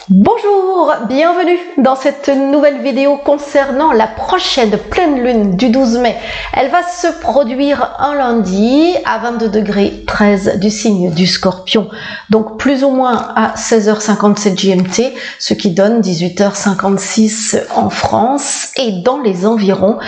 Bonjour, bienvenue dans cette nouvelle vidéo concernant la prochaine pleine lune du 12 mai. Elle va se produire un lundi à 22°13 du signe du Scorpion, donc plus ou moins à 16h57 GMT, ce qui donne 18h56 en France et dans les environs.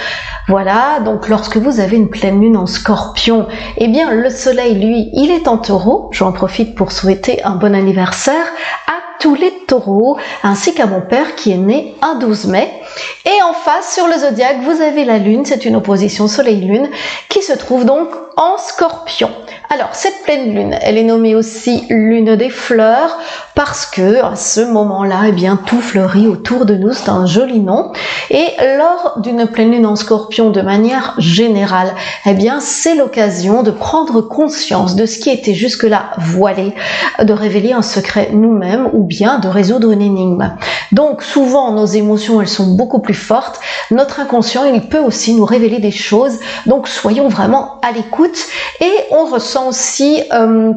Voilà, donc lorsque vous avez une pleine lune en Scorpion, eh bien le soleil, lui, il est en Taureau. J'en profite pour souhaiter un bon anniversaire à tous les taureaux, ainsi qu'à mon père qui est né un 12 mai. Et en face, sur le zodiaque, vous avez la lune, c'est une opposition soleil-lune, qui se trouve donc en Scorpion. Alors, cette pleine lune, elle est nommée aussi lune des fleurs, parce que à ce moment-là, eh bien, tout fleurit autour de nous, c'est un joli nom. Et lors d'une pleine lune en Scorpion, de manière générale, eh bien, c'est l'occasion de prendre conscience de ce qui était jusque-là voilé, de révéler un secret nous-mêmes, ou bien de résoudre une énigme. Donc, souvent, nos émotions, elles sont beaucoup plus fortes. Notre inconscient, il peut aussi nous révéler des choses. Donc, soyons vraiment à l'écoute. Et on ressent aussi,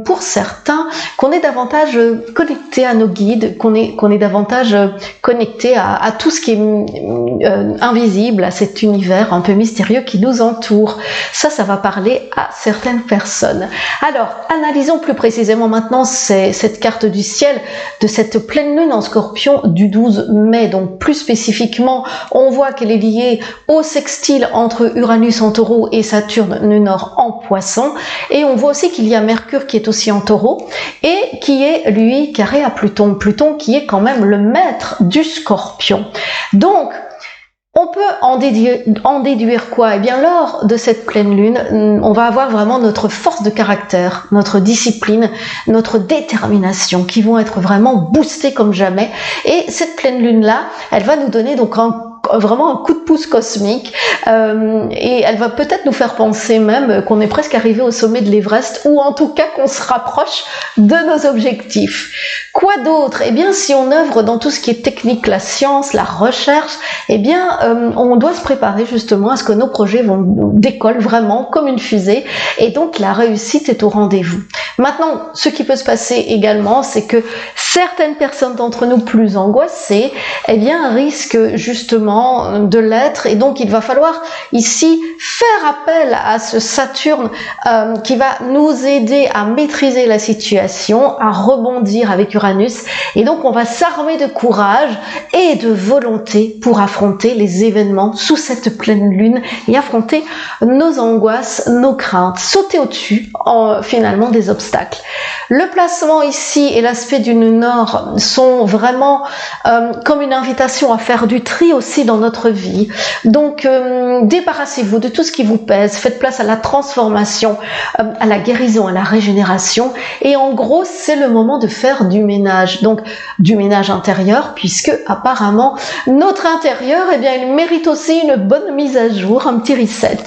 pour certains, qu'on est davantage connecté à nos guides, qu'on est davantage connecté à tout ce qui est invisible, à cet univers un peu mystérieux qui nous entoure. Ça va parler à certaines personnes. Alors, analysons plus précisément maintenant cette carte du ciel de cette pleine lune en Scorpion du 12 mai. Donc, plus spécifiquement, on voit qu'elle est liée au sextile entre Uranus en Taureau et Saturne nœud nord en Poisson. Et on voit aussi qu'il y a Mercure qui est aussi en Taureau et qui est, lui, carré à Pluton. Pluton qui est quand même le maître du Scorpion. Donc, on peut en déduire quoi? Eh bien, lors de cette pleine lune, on va avoir vraiment notre force de caractère, notre discipline, notre détermination qui vont être vraiment boostées comme jamais. Et cette pleine lune-là, elle va nous donner donc vraiment un coup de pouce cosmique et elle va peut-être nous faire penser même qu'on est presque arrivé au sommet de l'Everest ou en tout cas qu'on se rapproche de nos objectifs. Quoi d'autre? Eh bien, si on œuvre dans tout ce qui est technique, la science, la recherche, eh bien, on doit se préparer justement à ce que nos projets décollent vraiment comme une fusée et donc la réussite est au rendez-vous. Maintenant, ce qui peut se passer également, c'est que certaines personnes d'entre nous plus angoissées, eh bien, risquent justement de l'être et donc il va falloir ici faire appel à ce Saturne qui va nous aider à maîtriser la situation, à rebondir avec Uranus et donc on va s'armer de courage et de volonté pour affronter les événements sous cette pleine lune et affronter nos angoisses, nos craintes, sauter au-dessus finalement des obstacles. Le placement ici et l'aspect du nœud nord sont vraiment comme une invitation à faire du tri aussi dans notre vie. Donc, débarrassez-vous de tout ce qui vous pèse, faites place à la transformation, à la guérison, à la régénération. Et en gros, c'est le moment de faire du ménage. Donc, du ménage intérieur, puisque apparemment, notre intérieur, eh bien, il mérite aussi une bonne mise à jour, un petit reset.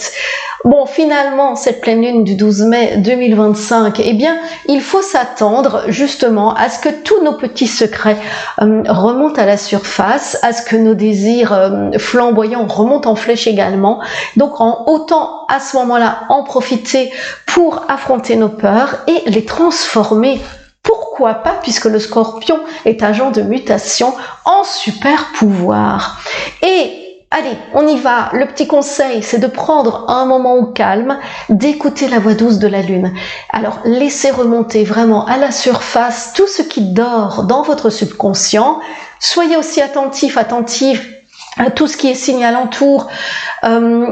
Bon, finalement, cette pleine lune du 12 mai 2025, eh bien, il faut s'attendre justement à ce que tous nos petits secrets remontent à la surface, à ce que nos désirs flamboyants remontent en flèche également. Donc, autant à ce moment-là en profiter pour affronter nos peurs et les transformer. Pourquoi pas, puisque le Scorpion est agent de mutation, en super pouvoir. Et allez, on y va. Le petit conseil, c'est de prendre un moment au calme, d'écouter la voix douce de la lune. Alors, laissez remonter vraiment à la surface tout ce qui dort dans votre subconscient. Soyez aussi attentif, attentive à tout ce qui est signe alentour.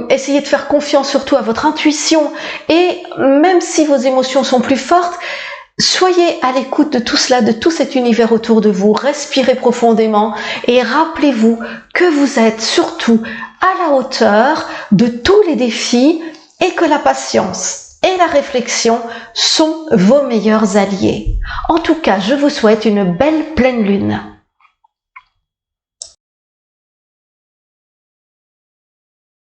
Essayez de faire confiance surtout à votre intuition. Et même si vos émotions sont plus fortes, soyez à l'écoute de tout cela, de tout cet univers autour de vous, respirez profondément et rappelez-vous que vous êtes surtout à la hauteur de tous les défis et que la patience et la réflexion sont vos meilleurs alliés. En tout cas, je vous souhaite une belle pleine lune.